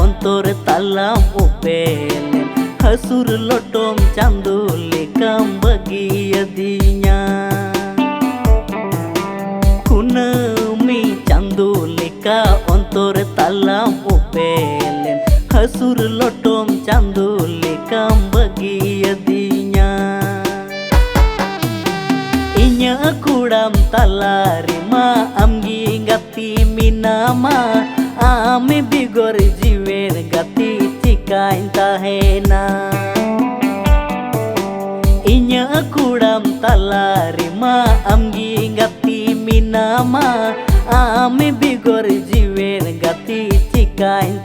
ontor talam upelen hasur lotom candu leka bagi adinya Kunami Candu Leka ontor talam upelen hasur lotom candu leka bagi adinya Inya kudam talarima amgi gati minama ame bigor jiwer gati cikain tahena Inya kudam talarima amgi gati minama ame bigor jiwer gati cikain